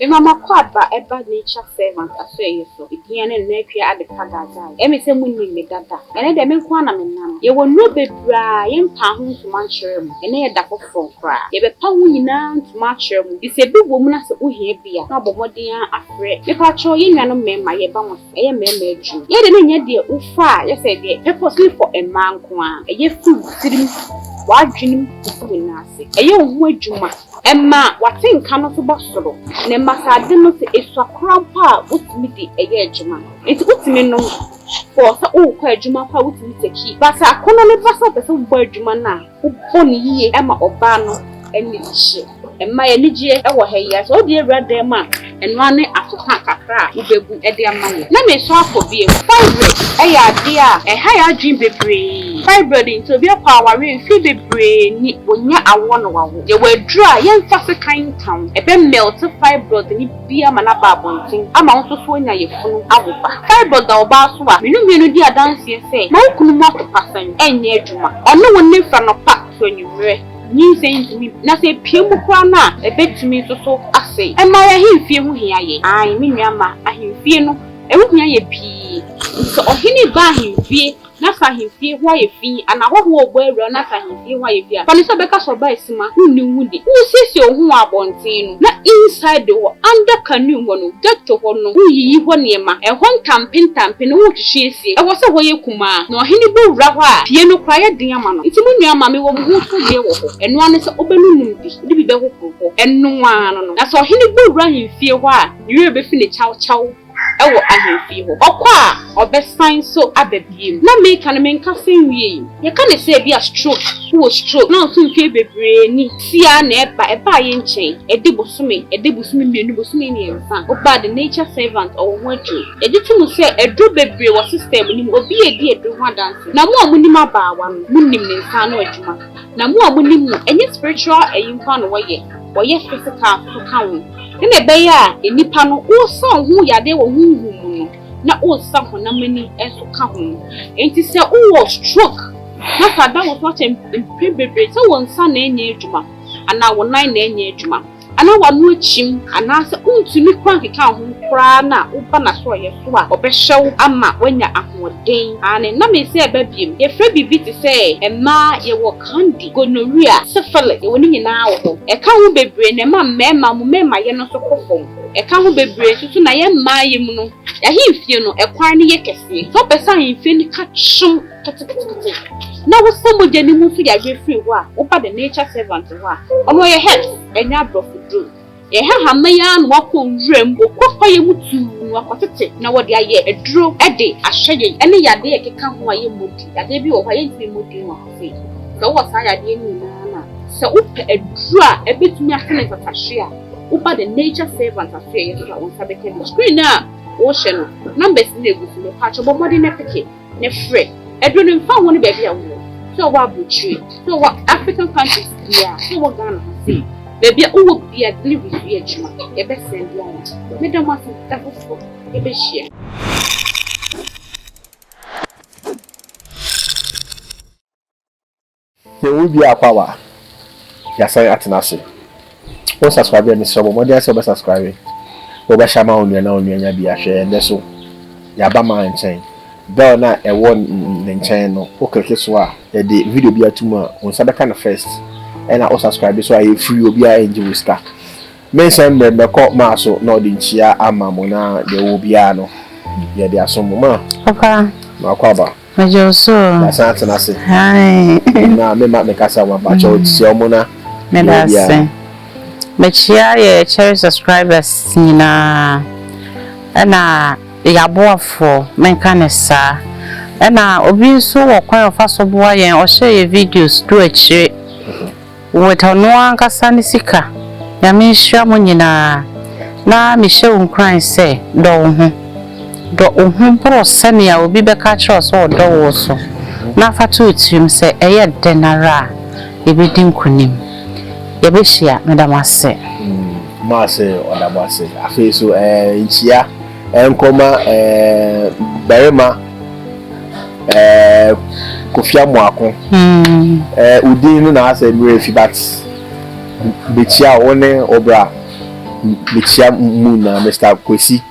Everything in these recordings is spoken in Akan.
Me mama kwaba eba nature servant aso yeso. Idiane na twa ade kagaza. E me se munni me dada. Ene de me nko ana me nam. Ye wonu bebra ye mpa ho ntuma kyerem. Ene ye da foforo kra. Ye be pa ho nyina ntuma kyerem. Ise bi wo mu na se ohia bia. Na bomoden afre. Me pa cho ye nwa no mema ye ba mo. Ye mema adwu. Ye de ne nya de ufa ye se de purposely for a man ko a. Ye fu tirim wadwenim fu na ase. Ye ho adwuma. Emma watinka no so bosoro ne masade no se eswakran pa wutimi di eye adwuma enti wutimi no for sa o kwa adwuma pa wutimi teki basa akono ne basa pese wo adwuma na wo boni yiye ema oba no eni hye emma ye nigye ewo ha yi so de ewrade ma eno ane atoka kakra ubebu ede amaye na me so afobie fibroid eya ade a ha ya adwin bebre fibroid into bi akwa aware fi bebre ni onya awo no wawo ye wadru a ye mfa se kan kan ebe melt fibroid ni bia ma na ba bontin ama won so onya ye funu awoba fibroid da oba so a menu di adanse se ma okunu mo apasan enye adwuma ono woni fra no pa so nyure ni saying me na say piemu kwa na ebetumi so ase e ma ya himfie hu hia ye ai me nuama ahimfie no e hu hia ye pi so ohini ba himfie na fa himfie ho ye fi ana ho ogbo ewura na fa himfie ho ye fi a pani so beka so ba esima hunni hudi hu sisi ohun abontin no na inside the under canoe ho no getto ho no uyiyi ho niema e ho ntampe no hu hwehwiesie e wo se ho ye kuma na ohini bo wura ho a pie no kwa ye den ama no nti mu nuama me wo mu so de wo ho eno ane se obelunum bi bi be ho ho eno ano no na so ohini bo wura himfie ho a yiwe be fi ne chaw ewo ahemfie ho okwa obesan so ababiem na me kan me nka senwie ye kan se bia stroke stroke na so mfie bebre ni sia na eba ye nchen edebosumi mienu bosumi ni enfa oba the nature servant or wonju ye ditu se edu bebre wo system ni obi edi edu ho dance na mo amunim abaawa no munim ne nsa no adwuma na mo amunim enye spiritual eyimfa no woye physical so kan ene be ya enipa no wo so ho yade wo huhu no na wo sa ho na mani enso ka ho enti se wo stroke na sada wo so che bebebe se wo nsa na enye adwuma ana wo nan na enye adwuma ana wa no achim ana se untumi kwa keka ho kra na wo ba na so ye so a obehyew ama wanya ahoden ane na me se ebabiem ye fra bibi ti se emma ye wo candy gonorrhea syphilis ye woni nyina wo e ka ho bebre na ma mema ye no so kofom e ka ho bebre susu na ye ma ye mu no ya himfie no e kwan ne ye kese so pesa himfie ni ka chum kete na wo samoje ni mu so ya free wo a wo ba the nature servant wo a omo ye health enya brofudu ye ha maya no wako nwrem okwa ye mutu akotete na wo de aye eduro ede ahye ene yade ye keka ho aye modi yade bi wo aye ntimi modi no afi so wo sa yade ni na se upe eduro a ebetumi afene tatahye a wo ba the nature servant afi ye so won sabeke no screen na wo hye no numbers na egusu no pa cho bo modi na peke ne free eduro no mfa ho ne ba bia wo so wa buchi so wa African countries yeah so wa Ghana see baby uwo bia delivery fi ejuma e be send ya me da ma so da fofo e be share ye wo bia akwa ya sai atenase o subscribe ni so mo dey say o subscribe o be shama onu na onu nya bia hwe ende so ya ba ma nchen do na e won nchen no o keke so a e de video bia tuma on sabeka na first and I subscribe so I free obi a enjoy star men say me ko ma so na odi nchia ama mo na de obi a no ye de asomo ma papa ma kwa ba majo so na sante na se hai na me ma me kasa wa ba cho ti omo na me da se me chia ye cherry subscribers na na ya boafo men kanesa na obi so wo kwan ofa so boa yen o share videos do akire wotanwa nkasa ni sika ya menhia mo nyina na mehye unkran se do ho bro sane a obi beka kire so do wo so na fatu otim se eye denara ebedi nkunim ye behia medamase mase odabase afi so nchia enkoma berema kofia moako udin no na asa mire fi bat betia one obra metia mu na Mr. Kwasi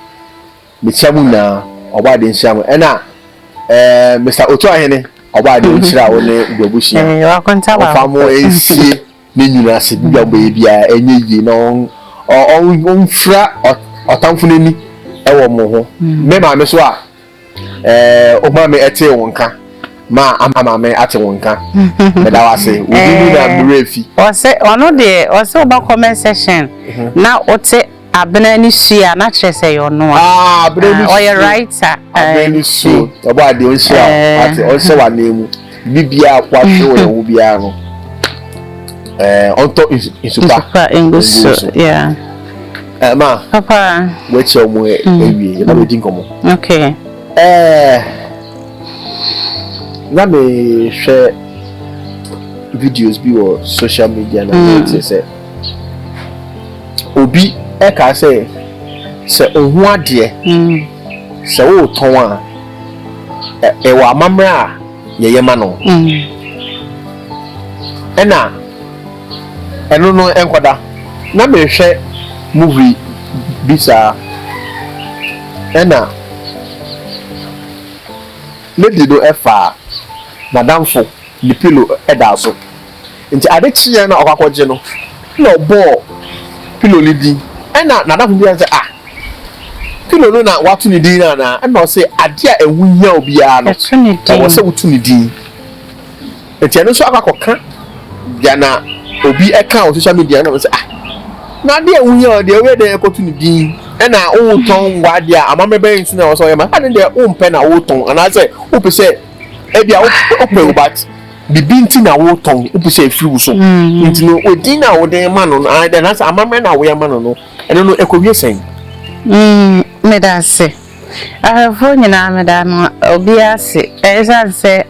metia mu na oba de nsia mu ena Mr. Otu ahene oba de nchira wo ne gbabushia wa konta ba famo esie ne nyina se bia bia enye yi no on fra otamfo nani ewo mo ho me ma me so a o ma me ete wonka ma ama me ate wonka me da wase obi na mrefi o se ono de o se oba comment section na ote abena ni sua na kire se yo no abena ni o you writer abena ni sua oba de on sua ate o se wa nemu bibia kwa so e wo bia no onto isupa enguso yeah ma papa weche omo ewie na me din komo okay na me share videos bi o social media na say obi e ka say ohu ade se wo ton a e wa mamra ye ma no ena eno no enkoda na me hwe movie bisa ena lady do efa madamfo ni pillow edaso nti ade chiya na okwakoje no na obo pillow ni din ena nadamfo bi say pillow no na watu ni din na ena o say ade a ewunya obi a no o say wutu ni din nti eno so akwakoka ya na obi eka o social media na say na de ewunya de we de ekotu ni din ena o ton wade a amamebe nti na o so ye ma ade de o mpe na o ton ana say o pe say ebia o pe o bat bibinti na wo ton o pe say free so nti no odi na wo de ma no na say amamebe na wo ya ma no eno no ekowie sen me da se fo nyina me da no obi ase esa se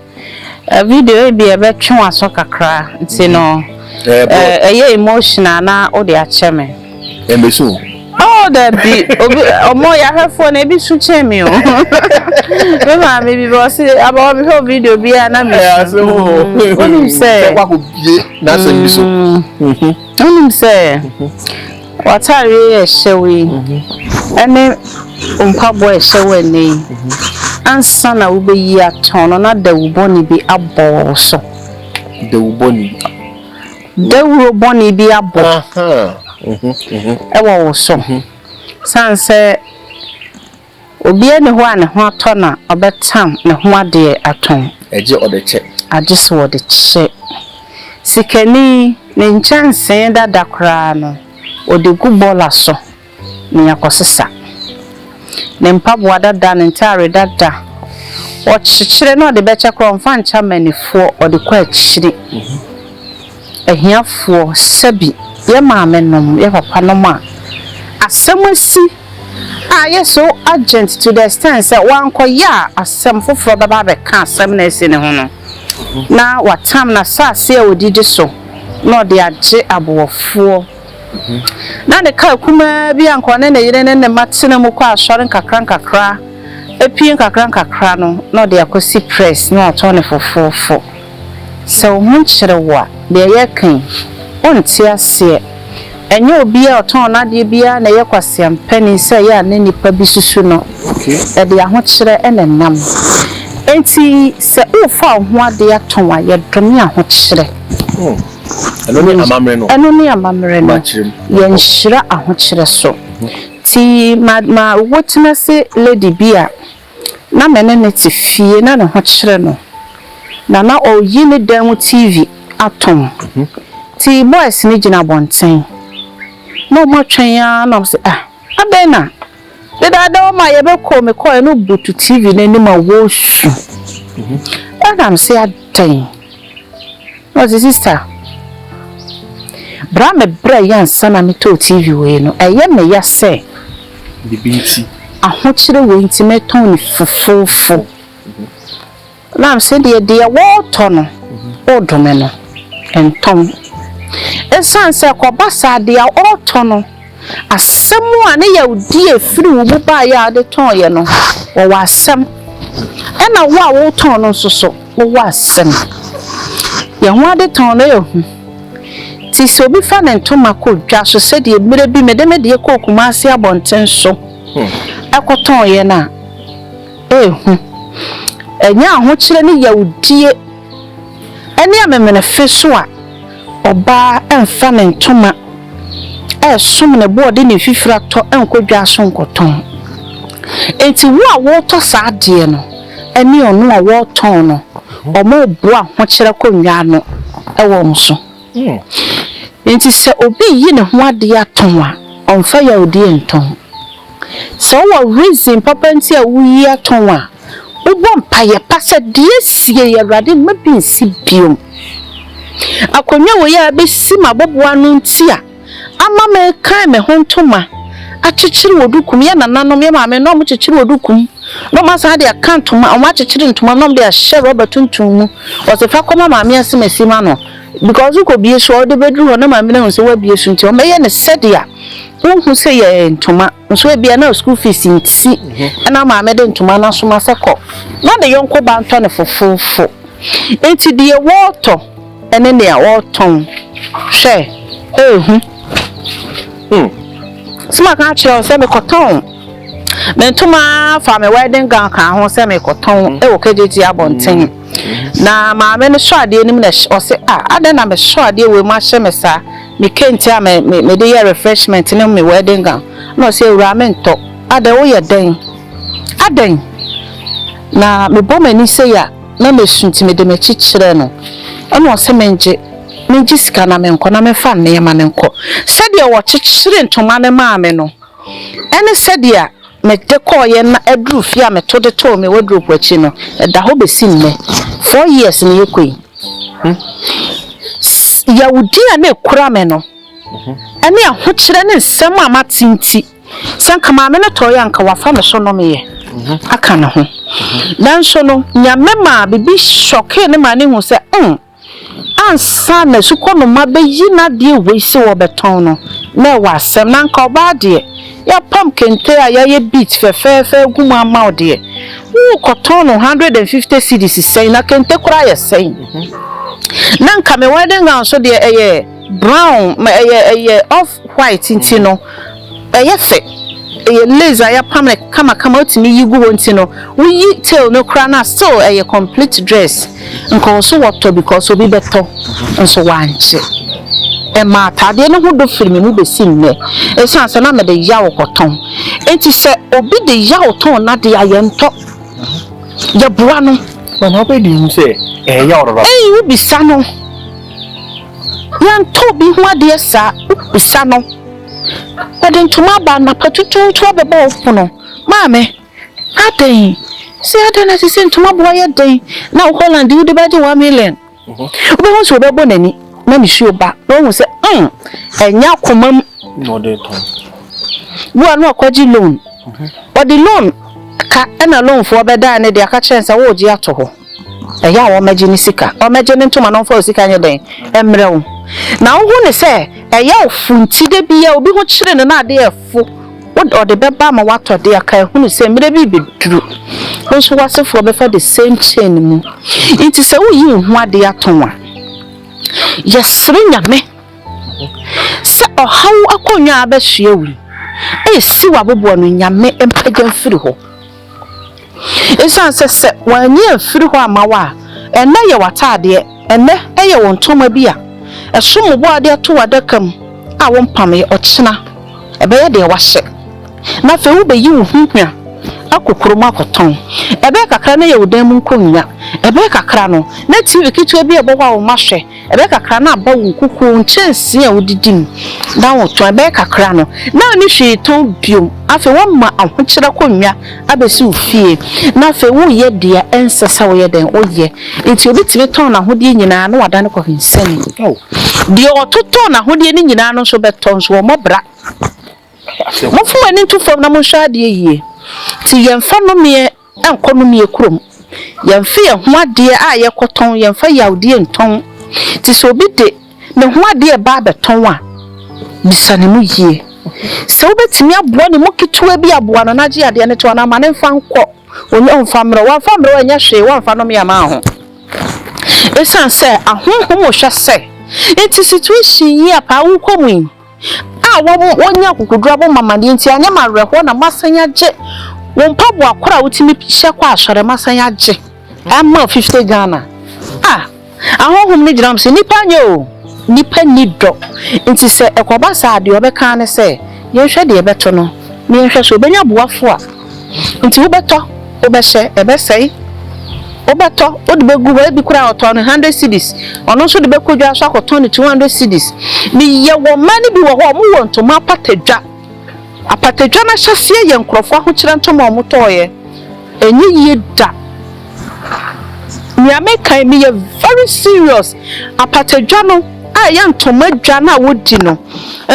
video e bi e be twen aso kakra nti no eye emotional na o de acheme embesu that be omo ya hefo na ebi su chemi o me ma me bi bo se aba me ho video bi na me so onim se kwa ko bie na se biso onim se watari e shewe ene mpabo e shewe ni ansa na wo be yi aton na da wo boni bi abo so de wo boni bi abo ewo so sanse obi ene ho ane ho atona obetam ne ho ade aton eje odeche ajiso odeche sikani ne nchanse dada kra no ode gubola so ne yakosesa ne mpabo dada ne ntare dada o chichire no de beche kro mfa ncha manifo ode kwa achire ehiafo sabi ye maame nom ye papa nom a asemasi yeso agent to the extent say wan koya asem foforo baba be ka asem na esi ne ho no na watam na sase a odidi so no de age abofo na de ka kuma bi ankone na yire ne matene mu kwa asore kakra epien kakra no de akosi press no atone fofofo so hun chirewa de ye kan onti ase enye obi a oton na de bia na ye kwase ampani se ya na nipa bi susu no e de ahokyere enenam enti se ufa ho ade aton a ye dome ahokyere eno ni amamre no ye nhyira ahokyere so ti ma wotnase lady bia na menene ti fie na ne ho kyere no na oyi ne dan TV aton ti boys ni gina bonten no mo twen ya na se abena de da ma ye be ko me ko no butu TV na ni ma wo su am say adan was sister bra me bra yan sana me to TV we no eye me ya se bibinti ahokyere we nti me ton ni fofofo na am say de wo to no o do me no entom esanse kwabasa de a oto no asemu a ne ya odi efiri wo ba ya de ton ye no wo wasem ena wo a wo ton no soso wo wasem ye ho ade ton no ye hu ti so bi fa ne ntoma ko dwa so se de mere bi me de ko Kumasi abonten so ekoton ye na ehu enya ho kire ne yawdie ene amemene fe so a oba emfa ne ntoma som ne boode ne fifira to enkodwa so nkoton enti wo a wo to sa de no ene ono a wo ton no omo bo a ho kire ko nwa no ewo mso enti se obi yi ne ho ade aton a onfa yawdie nton so wo reason papa nti a wuyi aton a ubom paye pasa die sie yawrade mabi nsi biom akonwa wo ya be si maboboa no nti a ama me kan me hontoma achichiri wodukum ya nananom ya maame no mo chichiri wodukum no masa de akantoma o ma chichiri ntoma no de ahye Robert tuntum mu o se fa koma maame asemesima no because uko bie so de bedru na maame na so wa bie so nti o meye ne sedia wonhu se ye ntoma so bia na school fees nti na maame de ntoma na so ma sekọ na de yonko ba nto ne fofofo enti de woto ene ne a woton hwe Sima ka chiro se me koton me ntoma fa me wedding gown ka ho se me koton e wo kejeji abonten na maame ne so ade nim na o se ade na me so ade we ma hye me sa me kenti a me de ye refreshment ne me wedding gown no se ura me nto ade wo ye den aden na me bo mani se ya na me sunti me de me chichire no eno se menje sika na me nko na me fa ne ma ne nko sede wo chichire ntoma ne maame no ene sede a me de ko ye na aduru fi a me to de to me wardrobe achi no da ho besi mme 4 years ne yekoi yawudi a na ekura me no ene aho kire ne nsem a matinti sanka maame ne to ya nka wafa me so no me ye aka na ho nanso no nyame ma bibi shoke ne ma ne hu se ansa na sukono mabeyi na de weisi wo beton no na wa asem na nka oba de ya pam kente a ya ye beat fefefe gumu ama de wo koton no 150 cedis sei na kente kura ya sei na nka me wedding gown so de eye brown eye off white ntino eye fe eye laser ya pam kama otimi yigu wonti no we tail no kra na still eye complete dress nko so wato because obi beto nso wanche e ma tade no ho do firimi mu besi nne e sanse na me de yawo koton enti se obi de yawo ton na de ayento ya bua no na obi di se yawo ro u bisa no yan to bi ho ade sa bisa no ade ntuma ba na patutu to be ba ofuno maame aden se ade na se ntuma bo ya den na Holland you de ba 1 million obi ho so be bo nani na mi shi oba no hu se enya komam no de to wo anu akwaji loan o the loan ka na loan fo be da ne de aka chense wo ji ato ho eya wo meji ni sika o meji ni ntuma no fo sika nye den emre wo na wo ne se eya ofunti de bia obi ho kire ne na ade efo o de beba ma wato de aka hu ne se mire bi beduru nso wasefo be fa the same chain mu it se wo yi hu ade atonwa yesre nyame se o hawo akonwa abahia wuri si wabobo no nyame empagya firi ho esanse se wanye firi ho amawa enne ye wataade enne eye wontoma bia esomo bo ade to wadakam a wompam ye ochina ebe ye de wahye na fe wo beyi wo hunhua akokroma akoton ebe kakra na ye wodan mu nkonwa ebe kakra no na TV kitu bi ebo wa wo mahwe ebe kakra na aba wo kuku nchensi a wodidim na wo to ebe kakra no na oni hwe ton biom afi wo ma ahokira konwa abesi ufie na afi wo ye dia ensesa wo ye den wo ye enti obi timi ton na hodie nyina na wada ne ko hinsani de ototo na hodie ni nyina no so beton so wo mobra mo fu ani to fam na mo hwa de yie ti yemfa no me enko no me kurom yemfa ye ho ade a ye koton yemfa yawde nton ti so bi de me ho ade ba beton a bisane mu yie se obetimi aboa ne moketua bi aboa no naje ade ne to na ma ne mfa nko onye onfa mro wa fa mro anya hwe wa mfa no me ama ho esan se ahonhom wo hwe se Enti situation yi apa wo komu wonya kukudurabo mama de enti anya marehwo na masanya je wo mpabo akora wotimi hye kwa asore masanya je amma 50 Ghana ahohom ni ginam se nipa nyo nipa nido enti se ekoba sa de obeka ne se ye hwe de ebeto no me hwe so benya boafo a enti wo beto obehye ebesei obeto odibegu ho ebi kura oto 100 cedis ono so de bekodwa so akoto 200 cedis ni ye wo mani bi wo ho mo wonto ma apatadwa na hyase ye nkrofo ho kire ntoma mo toye enyi ye da mi ameka mi ye very serious apatadwa no ya ntoma dwa na wodi no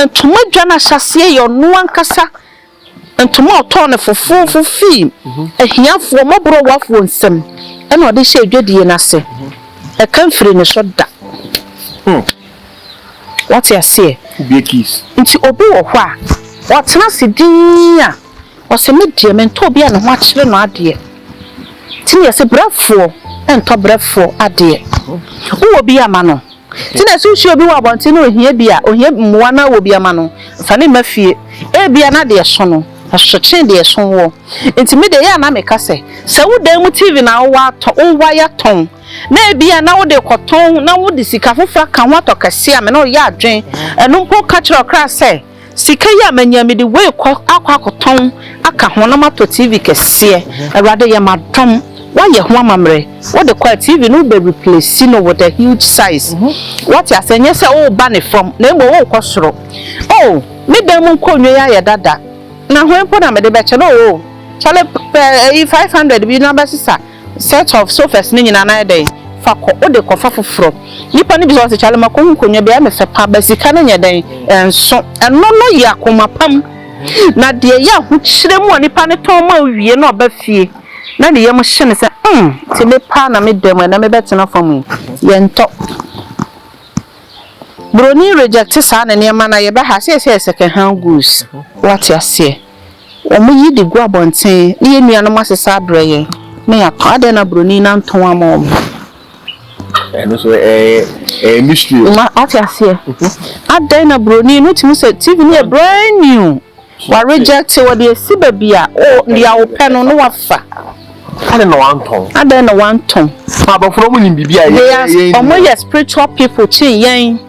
ntoma dwa na hyase ye no ankasa ntoma oto ne fofu fi ehiafo mobro wafo nsem ena ode hye adwadie na se e kan firi ne so da what you say be keys nti obi wo ho a watena sidin a o se me die mento obi a ne ho akire no ade ti ne se brafo ento brafo ade wo obi ama no ti na se usi obi wo abonti no ohia bi a ohia mmoa na wo obi ama no fa ne mafie e bia na de so no asochen de so wo enti me de ya na meka se wo dan mu TV na wo ya ton na bia na wo de koton na wo de sika fofra ka ho atokase a me no ya adwen eno mpo ka kire okra se sika ya manya me de we akoton aka ho na mato TV kese awade ya madom wa ye ho amamre wo de kwa TV no be replace no with a huge size what you say nyese wo ba ne from na emo wo kwosoro me dan mu konwe ya dada na ho empo na me de be che no chale 500 bi na ba sisa set of sofas ni nyina na dey fa ko ode ko fa foforo nipa ni bi so se chale makonwu konwa bia me fe pa ba sika na nya den enso eno no ya komapam na de ya ho kire mu nipa ne ton ma wie na oba fie na de yem hye ne se ti me pa na me dem na me betena fam yento broni reject sa na ne ma na ye be ha se second hand goods what you say omo yi de gu abonten ne ye nua no masesa abreye me ya to ade na broni na nton amom eno so mystery ma atiase ade na broni no timi se TV ne brand new wa reject what dey siba bia dia openo no wafa ade na wanton ma ba fro mu ni bibia ye omo ye spiritual people chin yen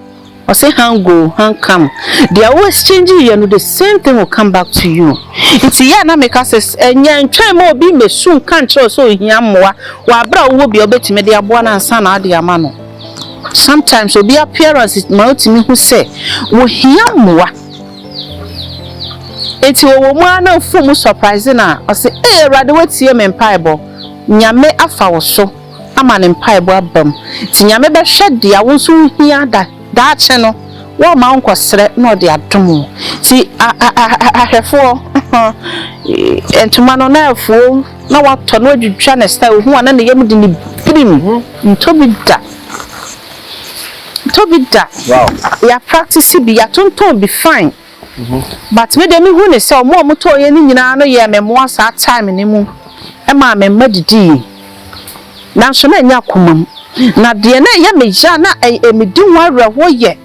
or say hang go hang come they are always changing you know the same thing will come back to you it's ya na make us enya ntwan ma obi mesu kan kire so hia moa wa bra wo bi obetime de aboa na ansa na ade ama no sometimes obi appearance ma otimi hu say wo hia moa eti wo mu ana fu mu surprise na o say rade wetie me mpaibo nyame afa wo so ama ne mpaibo abam ti nyame be hwede a wo so hia da cheno wo ma nkosere na ode adom ti ahefo entuma no na afo na wato na odwudwa na style hu ana ne yem de ni prim ntobi da wow ya practice bi ya tonton be fine but me de me hu ne se omo to ye ni nyina no ye memoa sa time ni mu e ma me madidi na so na nya komam na de na ye me ja na emidi ho awreho ye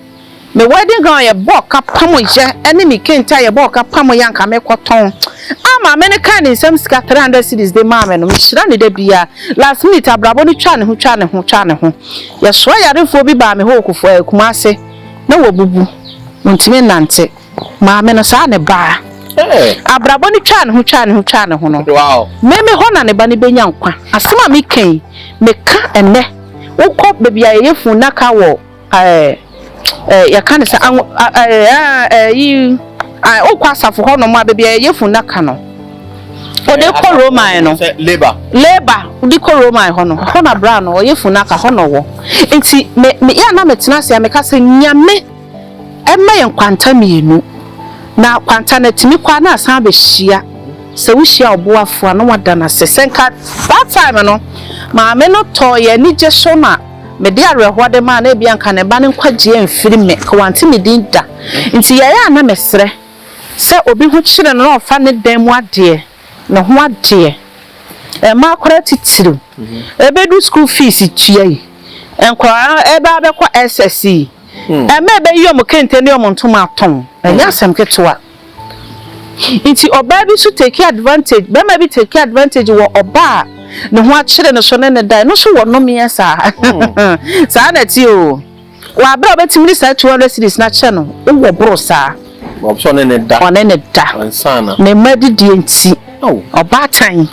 me wedding gown ye boka pamo je ene mi kenta ye boka pamo yanka me koton ama me ne kan nsem sika 300 cedis de ma me no me hira ne da bia last minute abrabo ni twa ne ho ye so yarefo bi ba me ho okufo akumase na wo bubu ntime nante ma me no sa ne ba abrabo ni twa ne ho no wow me ho na ne ba ne benya nkwa asema me kan me ka ene ukọ bebia ye funa ka wo ya kan se yi ukọ asafo ho no ma bebia ye funa ka no o de ko Roman no labor di ko Roman ho no ho na bra no ye funa ka ho no wo enti me ya na metena se me ka se nyame ema ye kwanta mienu na kwanta na timi kwa na asan be hia se wo hia oboafo na wada na se senka that time no ma me no to ye ni je so na me de arehwo de ma na bia nka ne ba ne nkwaje amfiri me kwanti me din da nti ye ya na mesre se obi hu kire no ofa ne dan mu ade ne ho ade ma akora titiru ebedu school fees tuai enkwa ebe abekwa SSC be yom kente ne yom ntoma aton enya asem ketewa nti oba bi so take advantage be ma bi take advantage wo oba ne ho akire ne so ne dai no so wo no me esa sa na ti o wa bra betimi sa 200 cedis na che no wo bro sa option ne da one ne da ansana ne madidi enti oba tan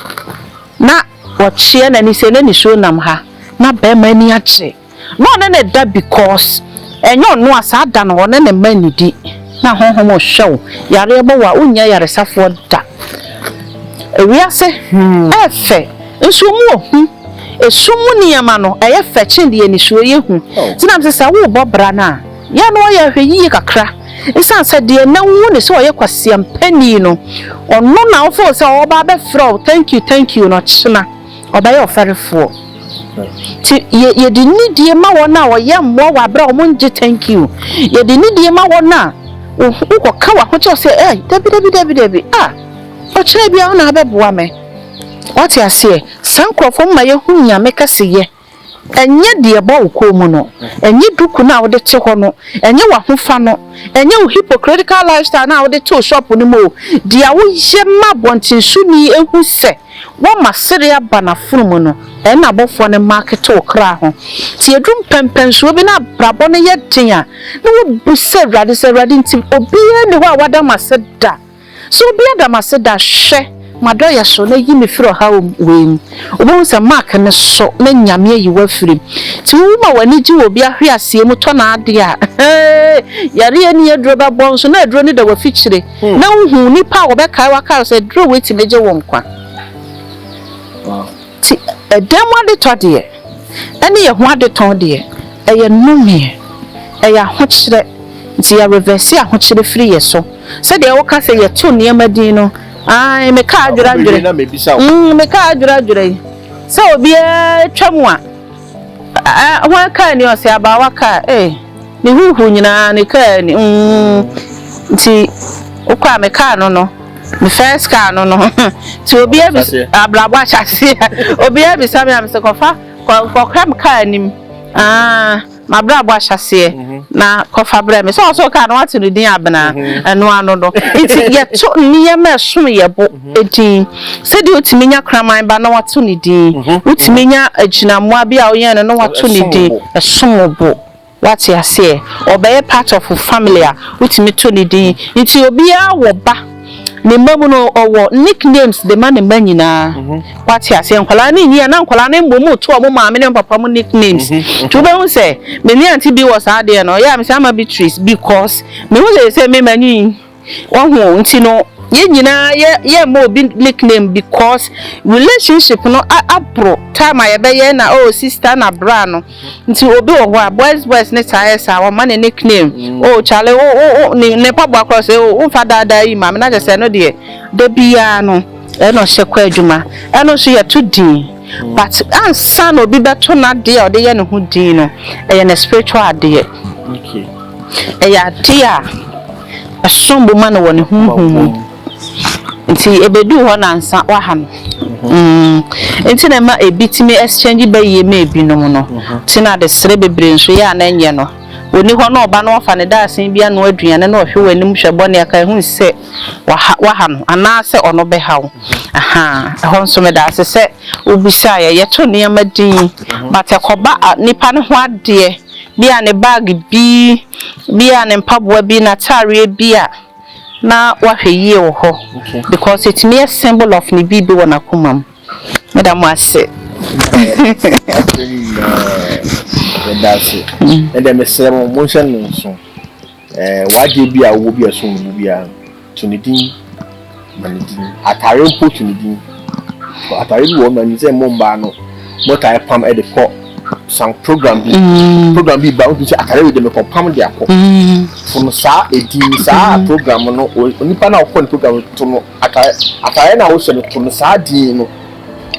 na wo chie na ni se ne ni so nam ha na be ma ni akire no ne da because enyo no asa da no one ne manidi na honhom hwew yare bo wa unya yare safo da ewiase efe nsumu esumu niyama no eye fe chinde ni so yehu tinam se sa wo bobra na ya no ye hweyi kakra isan se de na wu ne so ye kwasiam pani no ono na wo fo se oba be fro thank you no china oba ye oferefo ti ye di nidie ma wona wo ye mmo wa bra o monje thank you ye di nidie ma wona uko kawa ko cho se dabi o chere bia na abeboa me what you say sankrofo ma ye hunya me kase ye enye de bo uko mu no enye duku na wo de te ho no enye wa hofa no enye wo hypocritical lifestyle na wo de to shop ni mo dia wo ye ma bontin suni ehu se wo masere aba na furumu no na bofo ne market o kra ho ti edum pempenso bi na brabo ne ye den a na wo bu se rade nti obi ne ho a wada maseda so obi ada maseda hwe mado ya so na yi me firo ha we obo se mark ne so na nyame yi wa firim ti wo ma wani ji obi ahwe asie mu to na ade a yare ani edro ba bon so na edro ni da wa fichire na hu nipa wo be kai wa kai se edro we ti meje wo nkwa ti edem ade to de ene ye ho ade ton de eye numie eye ahochire nti ya reverse ahochire free ye so se de wo ka se ye to niam din no ai me ka adwura me ka adwura so obi twam a ho ka ni o se aba wa ka ni huhu nyina ni ka ni nti o kwa me ka no me first car no ti obi ablabo achase obi abi sami am se kofa ko kram car nim ma brabo achase na kofa bre me so car no atu ni din abena eno ano do iti ye to niyama so ye bo edi se di otimi nya kraman ba na watu ni din otimi nya aginamo abi a oyen no watu ni din esomo what you say obey part of family a otimi to ni din iti obi a wo ba ne mamu no owo nicknames the man nyina what you say nkwala ni nya na nkwala na mbomu to o maame ne papa mu nicknames to be hu say me ni anti bi was ade no ya me say ama Beatrice because me hu say me mani won nti no ye nyina ye mo bi nickname because relationship no apro time aye be ye na oh sister na bra no nti obi wo ho boys ne sa wo man nickname oh chale oh ne pa bo across oh father da yi ma me na je say no de bia no e no hye kwa adwuma e no so ye to din but ansa no obi beto na de o de ye ne ho din no e ye na spiritual de okay e ya dia asombo man wo ne hu nti ebedu ho na nsa wa ha no nti na ma ebitimi exchange baye ma ebinom no tina de sere bebre nso ya na nye no oni ho na oba na ofa ne da asen bia no aduane na ohwe wanim hwebɔ ne aka hu se wa ha no ana se ono be hawo ho nso me da se obisa ye to ne amadin matekoba nipa ne ho ade bia ne bag bia ne mpaboa bi na tare bia na wahwe wo ho because it me a symbol of ni bibi wona komam madam ase that's it and then me say mo motion nso waje bi a wo bi aso mu bia tunidin manidin atare mpo tunidin atare bi wo mani say mo mba no mo tare pam e de ko sang program bi ba o say atare we de me ko pam de akọ from sa edin sa program no onipa na ko program to no atare na wo se no to no sa din no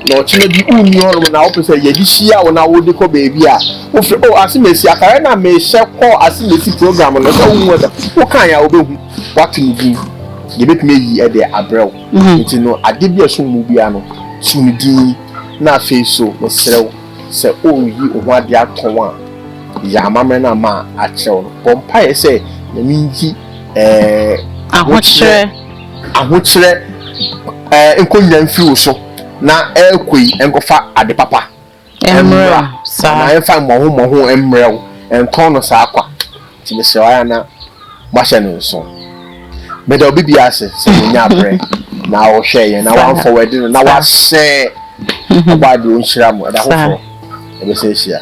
no chine bi unni ono na wo pese ye di hia wo na wo de ko baby a wo fre o asimesi atare na me hye ko asimesi program no so wo da wo kan ya wo behu what you do ye betime yi e de abrew nti no ade bi eso mu bia no sunidi na fe so no serew se o yi o ho ade aton a ya amamre na ma a chew no pompa ye say na minji ahokyere enkonya mfiu so na ekoi enkofa ade papa emra na enfa moho emrew enton no sa akwa ti me se waya na bahye no so me da obi biase se nya bre na wo hwe ye na wan forward na wa se oba de onhira mo da hofo e be se hia